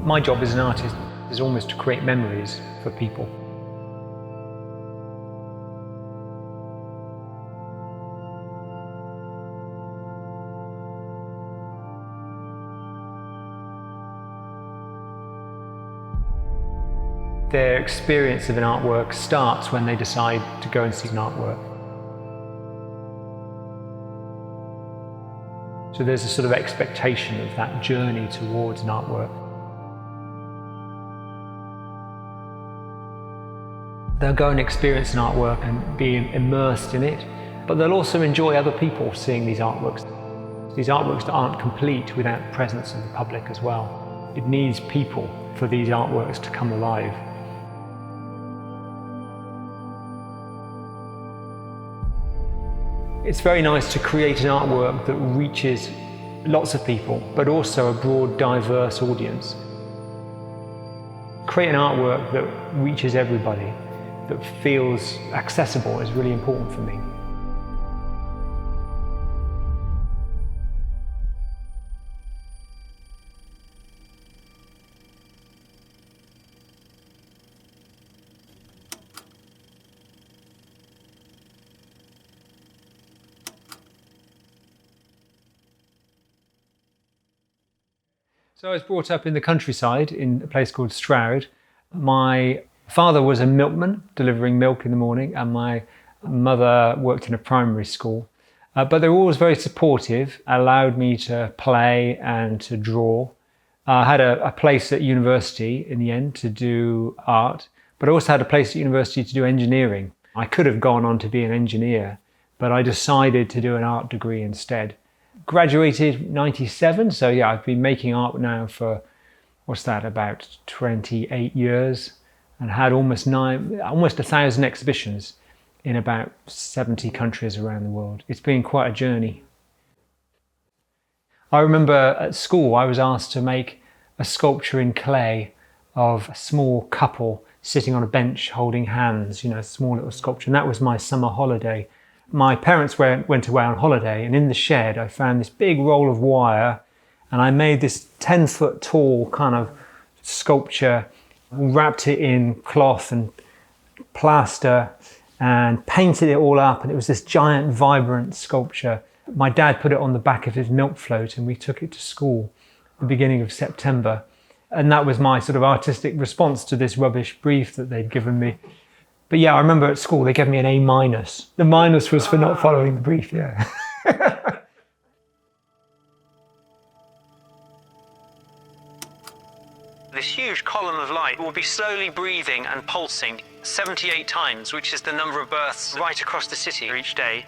My job as an artist is almost to create memories for people. Their experience of an artwork starts when they decide to go and see an artwork. So there's a sort of expectation of that journey towards an artwork. They'll go and experience an artwork and be immersed in it, but they'll also enjoy other people seeing these artworks. These artworks aren't complete without the presence of the public as well. It needs people for these artworks to come alive. It's very nice to create an artwork that reaches lots of people, but also a broad, diverse audience. Create an artwork that reaches everybody, that feels accessible, is really important for me. So I was brought up in the countryside in a place called Stroud. My father was a milkman, delivering milk in the morning, and my mother worked in a primary school. But they were always very supportive, allowed me to play and to draw. I had a place at university in the end to do art, but I also had a place at university to do engineering. I could have gone on to be an engineer, but I decided to do an art degree instead. Graduated '97, so yeah, I've been making art now for, about 28 years, and had almost 1,000 exhibitions in about 70 countries around the world. It's been quite a journey. I remember at school I was asked to make a sculpture in clay of a small couple sitting on a bench holding hands, a small little sculpture, and that was my summer holiday. My parents went away on holiday, and in the shed I found this big roll of wire, and I made this 10-foot tall kind of sculpture, wrapped it in cloth and plaster and painted it all up, and it was this giant vibrant sculpture. My dad put it on the back of his milk float and we took it to school at the beginning of September, and that was my sort of artistic response to this rubbish brief that they'd given me. But yeah, I remember at school they gave me an A-. The minus was for not following the brief, yeah. This huge column of light will be slowly breathing and pulsing 78 times, which is the number of births right across the city each day.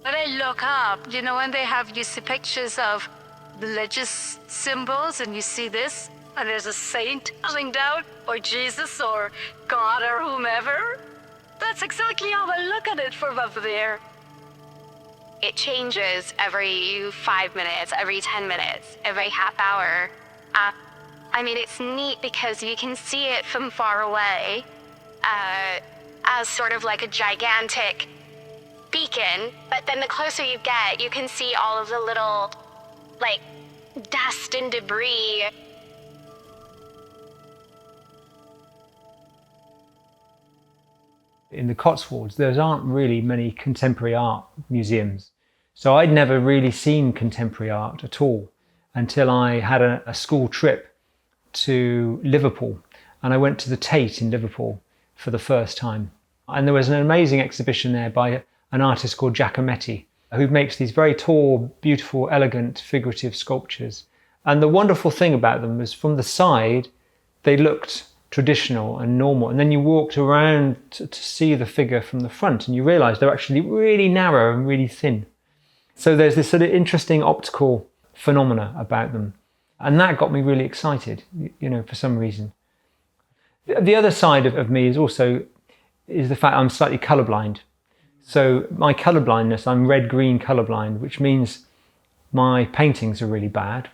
When I look up, when they have you see pictures of religious symbols and you see this, and there's a saint coming down, or Jesus, or God, or whomever. That's exactly how I look at it from up there. It changes every 5 minutes, every 10 minutes, every half hour. It's neat because you can see it from far away as sort of like a gigantic beacon, but then the closer you get, you can see all of the little, dust and debris. In the Cotswolds, there aren't really many contemporary art museums. So I'd never really seen contemporary art at all until I had a school trip to Liverpool. And I went to the Tate in Liverpool for the first time. And there was an amazing exhibition there by an artist called Giacometti, who makes these very tall, beautiful, elegant, figurative sculptures. And the wonderful thing about them was from the side, they looked traditional and normal, and then you walked around to see the figure from the front and you realised they're actually really narrow and really thin. So there's this sort of interesting optical phenomena about them, and that got me really excited, for some reason. The other side of me is the fact I'm slightly colourblind. So my colourblindness, I'm red-green colourblind, which means my paintings are really bad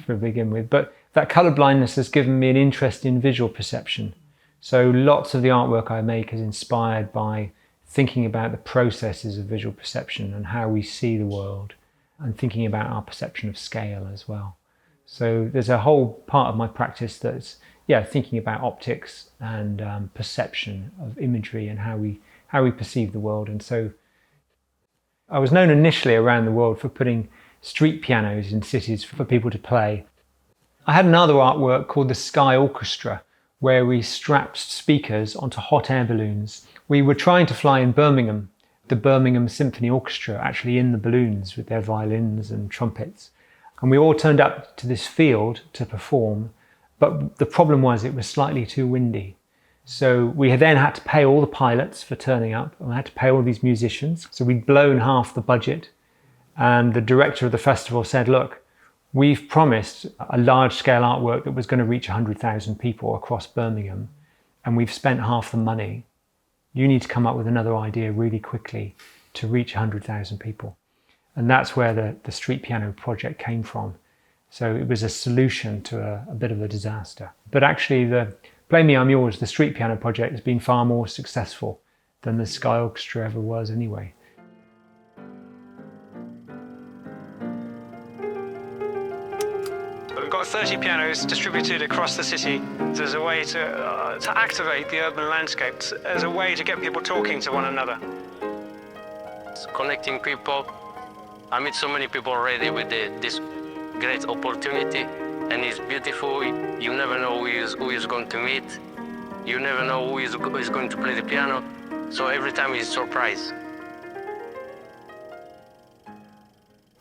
to begin with, but that colourblindness has given me an interest in visual perception. So lots of the artwork I make is inspired by thinking about the processes of visual perception and how we see the world. and thinking about our perception of scale as well. So there's a whole part of my practice that's thinking about optics and perception of imagery and how we perceive the world. And so I was known initially around the world for putting street pianos in cities for people to play. I had another artwork called the Sky Orchestra, where we strapped speakers onto hot air balloons. We were trying to fly in Birmingham, the Birmingham Symphony Orchestra actually in the balloons with their violins and trumpets. And we all turned up to this field to perform, but the problem was it was slightly too windy. So we then had to pay all the pilots for turning up, and we had to pay all these musicians. So we'd blown half the budget. And the director of the festival said, look, we've promised a large-scale artwork that was going to reach 100,000 people across Birmingham, and we've spent half the money. You need to come up with another idea really quickly to reach 100,000 people. And that's where the street piano project came from. So it was a solution to a bit of a disaster. But actually, the Play Me I'm Yours, the street piano project, has been far more successful than the Sky Orchestra ever was anyway. We've got 30 pianos distributed across the city. There's a way to activate the urban landscapes, as a way to get people talking to one another. It's connecting people. I meet so many people already with this great opportunity, and it's beautiful. You never know who is going to meet. You never know who is going to play the piano. So every time it's a surprise.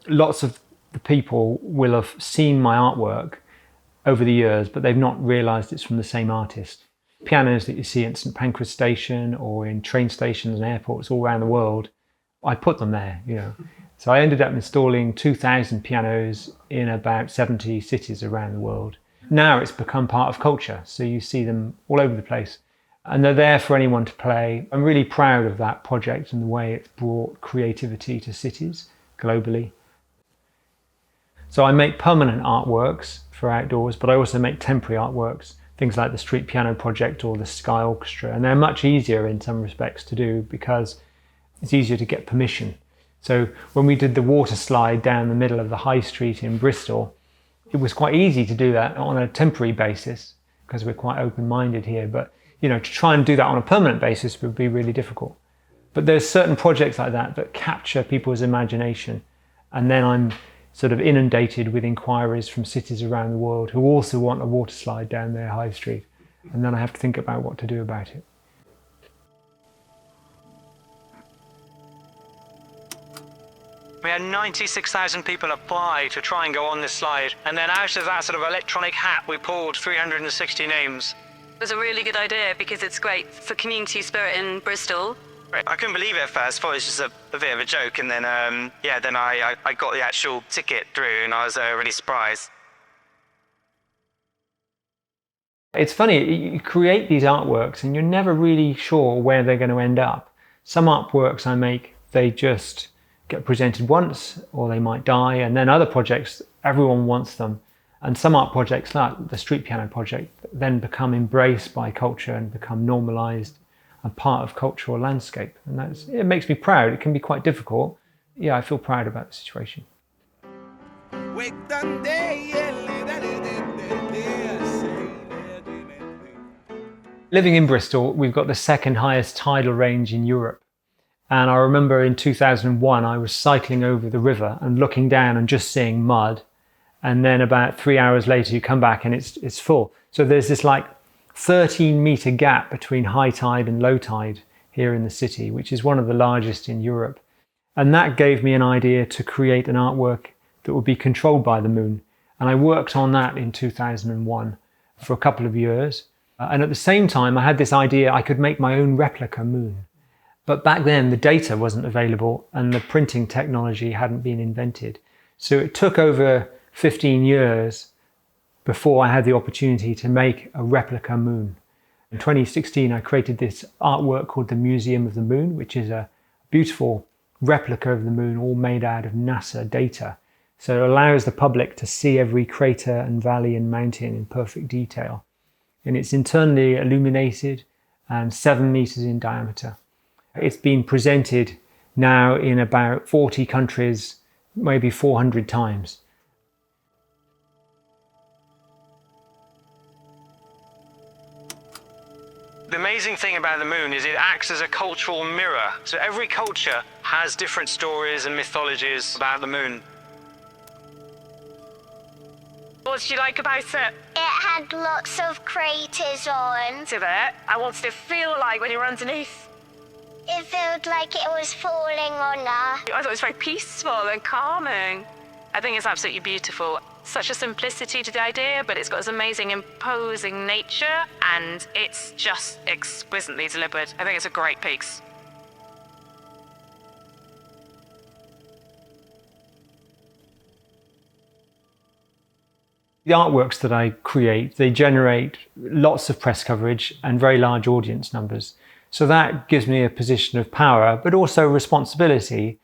Lots of the people will have seen my artwork over the years, but they've not realised it's from the same artist. Pianos that you see at St Pancras Station or in train stations and airports all around the world, I put them there, So I ended up installing 2,000 pianos in about 70 cities around the world. Now it's become part of culture, so you see them all over the place. And they're there for anyone to play. I'm really proud of that project and the way it's brought creativity to cities globally. So I make permanent artworks for outdoors, but I also make temporary artworks, things like the Street Piano Project or the Sky Orchestra. And they're much easier in some respects to do because it's easier to get permission. So when we did the water slide down the middle of the high street in Bristol, it was quite easy to do that on a temporary basis because we're quite open-minded here. But, to try and do that on a permanent basis would be really difficult. But there's certain projects like that capture people's imagination. And then I'm sort of inundated with inquiries from cities around the world who also want a water slide down their high street. And then I have to think about what to do about it. We had 96,000 people apply to try and go on this slide. And then out of that sort of electronic hat, we pulled 360 names. It was a really good idea because it's great for community spirit in Bristol. I couldn't believe it at first. I thought it was just a bit of a joke. And then, then I got the actual ticket through and I was really surprised. It's funny, you create these artworks and you're never really sure where they're going to end up. Some artworks I make, they just get presented once or they might die, and then other projects everyone wants them, and some art projects like the Street Piano Project then become embraced by culture and become normalized and part of cultural landscape, and it makes me proud. It can be quite difficult. I feel proud about the situation. Living in Bristol, we've got the second highest tidal range in Europe. And I remember in 2001, I was cycling over the river and looking down and just seeing mud. And then about 3 hours later, you come back and it's full. So there's this 13-meter gap between high tide and low tide here in the city, which is one of the largest in Europe. And that gave me an idea to create an artwork that would be controlled by the moon. And I worked on that in 2001 for a couple of years. And at the same time, I had this idea I could make my own replica moon. But back then the data wasn't available and the printing technology hadn't been invented. So it took over 15 years before I had the opportunity to make a replica moon. In 2016, I created this artwork called the Museum of the Moon, which is a beautiful replica of the moon, all made out of NASA data. So it allows the public to see every crater and valley and mountain in perfect detail. And it's internally illuminated and 7 meters in diameter. It's been presented now in about 40 countries maybe 400 times. The amazing thing about the moon is it acts as a cultural mirror. So every culture has different stories and mythologies about the moon. What did you like about it? It had lots of craters on. To it. And what's it feel like when you're underneath? It felt like it was falling on us. I thought it was very peaceful and calming. I think it's absolutely beautiful. Such a simplicity to the idea, but it's got this amazing imposing nature, and it's just exquisitely delivered. I think it's a great piece. The artworks that I create, they generate lots of press coverage and very large audience numbers. So that gives me a position of power, but also responsibility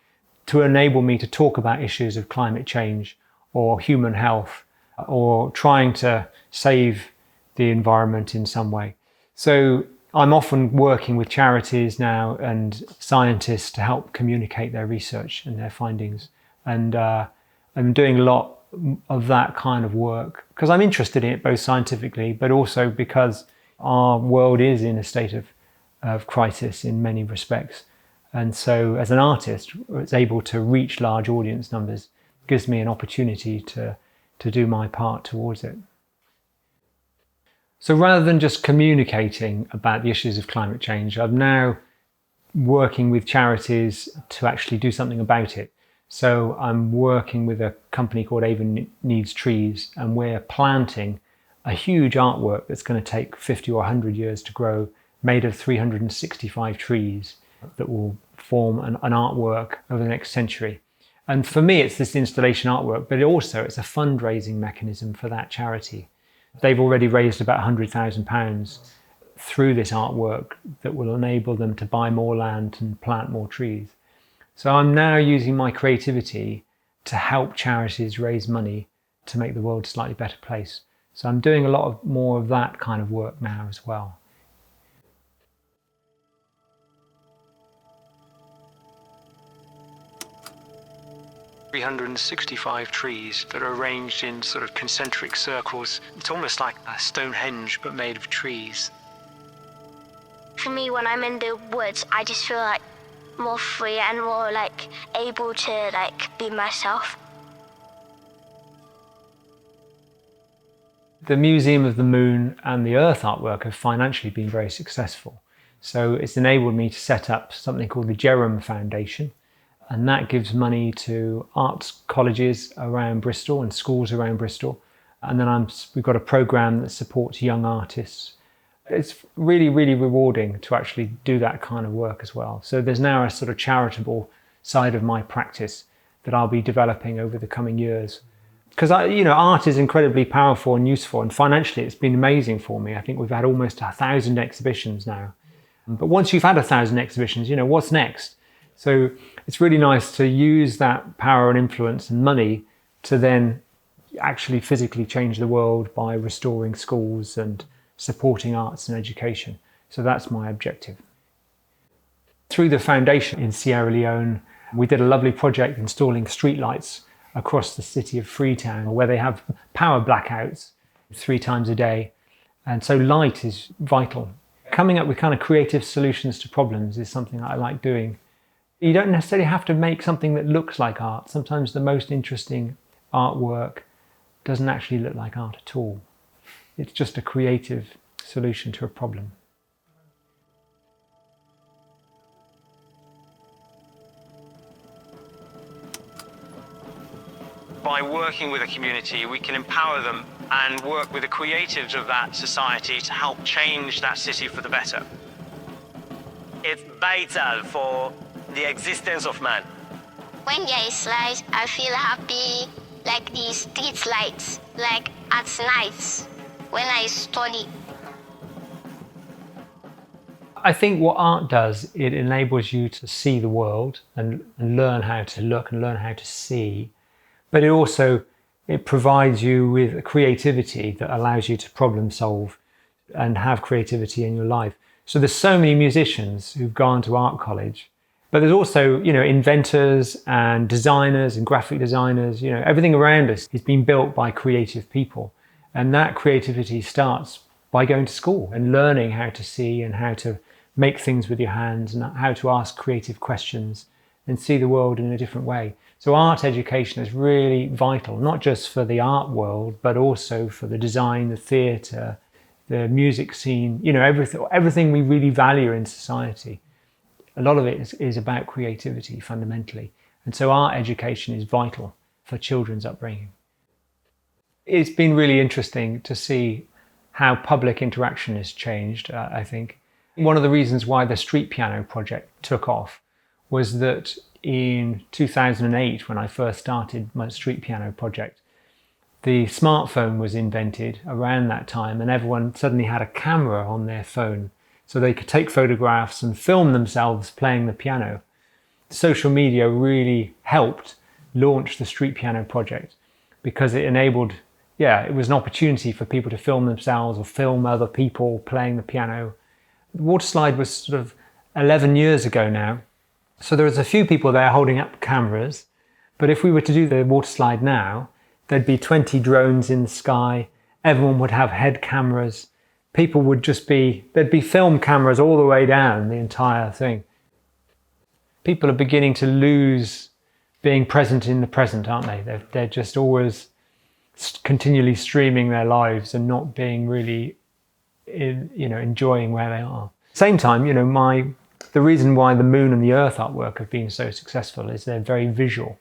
to enable me to talk about issues of climate change or human health or trying to save the environment in some way. So I'm often working with charities now and scientists to help communicate their research and their findings. And I'm doing a lot of that kind of work because I'm interested in it both scientifically, but also because our world is in a state of crisis in many respects. And so as an artist, it's able to reach large audience numbers, gives me an opportunity to do my part towards it. So rather than just communicating about the issues of climate change, I'm now working with charities to actually do something about it. So I'm working with a company called Avon Needs Trees, and we're planting a huge artwork that's going to take 50 or 100 years to grow, made of 365 trees that will form an artwork over the next century. And for me, it's this installation artwork, but it's a fundraising mechanism for that charity. They've already raised about £100,000 through this artwork that will enable them to buy more land and plant more trees. So I'm now using my creativity to help charities raise money to make the world a slightly better place. So I'm doing a lot more of that kind of work now as well. "365 trees that are arranged in sort of concentric circles. It's almost like a Stonehenge, but made of trees. For me, when I'm in the woods, I just feel like more free and more like able to like be myself. The Museum of the Moon and the Earth artwork have financially been very successful. So it's enabled me to set up something called the Jerram Foundation, and that gives money to arts colleges around Bristol and schools around Bristol. And then we've got a program that supports young artists. It's really, really rewarding to actually do that kind of work as well. So there's now a sort of charitable side of my practice that I'll be developing over the coming years. Because art is incredibly powerful and useful, and financially it's been amazing for me. I think we've had almost 1,000 exhibitions now. But once you've had 1,000 exhibitions, what's next? So it's really nice to use that power and influence and money to then actually physically change the world by restoring schools and supporting arts and education. So that's my objective. Through the foundation in Sierra Leone, we did a lovely project installing streetlights across the city of Freetown, where they have power blackouts 3 times a day. And so light is vital. Coming up with kind of creative solutions to problems is something that I like doing. You don't necessarily have to make something that looks like art. Sometimes the most interesting artwork doesn't actually look like art at all. It's just a creative solution to a problem. By working with a community, we can empower them and work with the creatives of that society to help change that city for the better. It's vital for the existence of man. When there is light, I feel happy, like the street lights, like at night when I study. I think what art does, it enables you to see the world and learn how to look and learn how to see. But it provides you with a creativity that allows you to problem solve and have creativity in your life. So there's so many musicians who've gone to art college But there's also, inventors and designers and graphic designers, everything around us is being built by creative people. And that creativity starts by going to school and learning how to see and how to make things with your hands and how to ask creative questions and see the world in a different way. So art education is really vital, not just for the art world, but also for the design, the theatre, the music scene, everything we really value in society. A lot of it is about creativity fundamentally. And so art education is vital for children's upbringing. It's been really interesting to see how public interaction has changed, I think. One of the reasons why the street piano project took off was that in 2008, when I first started my street piano project, the smartphone was invented around that time, and everyone suddenly had a camera on their phone so they could take photographs and film themselves playing the piano. Social media really helped launch the street piano project because it enabled, it was an opportunity for people to film themselves or film other people playing the piano. The water slide was sort of 11 years ago now. So there was a few people there holding up cameras, but if we were to do the water slide now, there'd be 20 drones in the sky, everyone would have head cameras, people would there'd be film cameras all the way down the entire thing. People are beginning to lose being present in the present, aren't they? They're just always continually streaming their lives and not being really, enjoying where they are. Same time, the reason why the moon and the earth artwork have been so successful is they're very visual.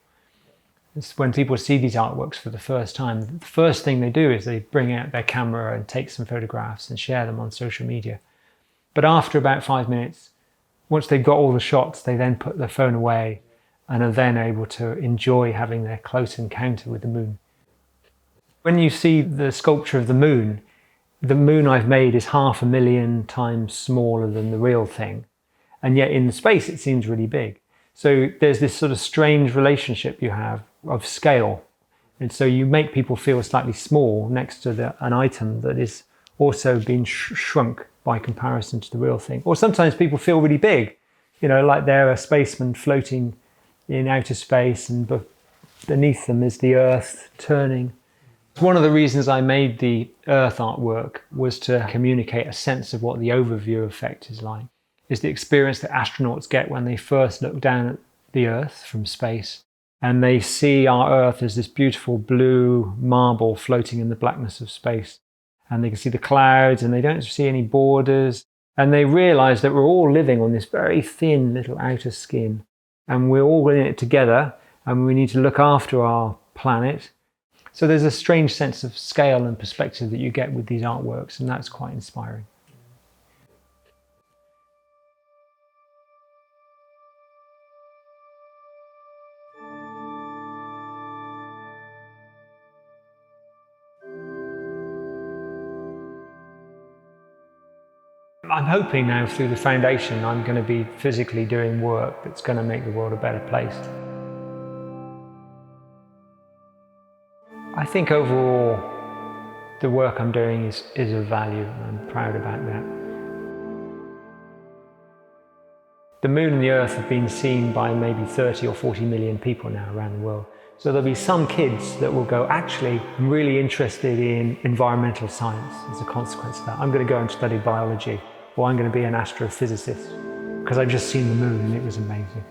It's when people see these artworks for the first time, the first thing they do is they bring out their camera and take some photographs and share them on social media. But after about 5 minutes, once they've got all the shots, they then put their phone away and are then able to enjoy having their close encounter with the moon. When you see the sculpture of the moon I've made is 500,000 times smaller than the real thing. And yet in space it seems really big. So there's this sort of strange relationship you have of scale. And so you make people feel slightly small next to an item that is also being shrunk by comparison to the real thing. Or sometimes people feel really big, like they're a spaceman floating in outer space and beneath them is the earth turning. One of the reasons I made the earth artwork was to communicate a sense of what the overview effect is like. Is the experience that astronauts get when they first look down at the Earth from space and they see our Earth as this beautiful blue marble floating in the blackness of space. And they can see the clouds and they don't see any borders. And they realize that we're all living on this very thin little outer skin. And we're all in it together and we need to look after our planet. So there's a strange sense of scale and perspective that you get with these artworks, and that's quite inspiring. I'm hoping now through the foundation I'm going to be physically doing work that's going to make the world a better place. I think overall the work I'm doing is of value and I'm proud about that. The moon and the earth have been seen by maybe 30 or 40 million people now around the world. So there'll be some kids that will go, actually, I'm really interested in environmental science as a consequence of that. I'm going to go and study biology, or I'm going to be an astrophysicist because I've just seen the moon and it was amazing.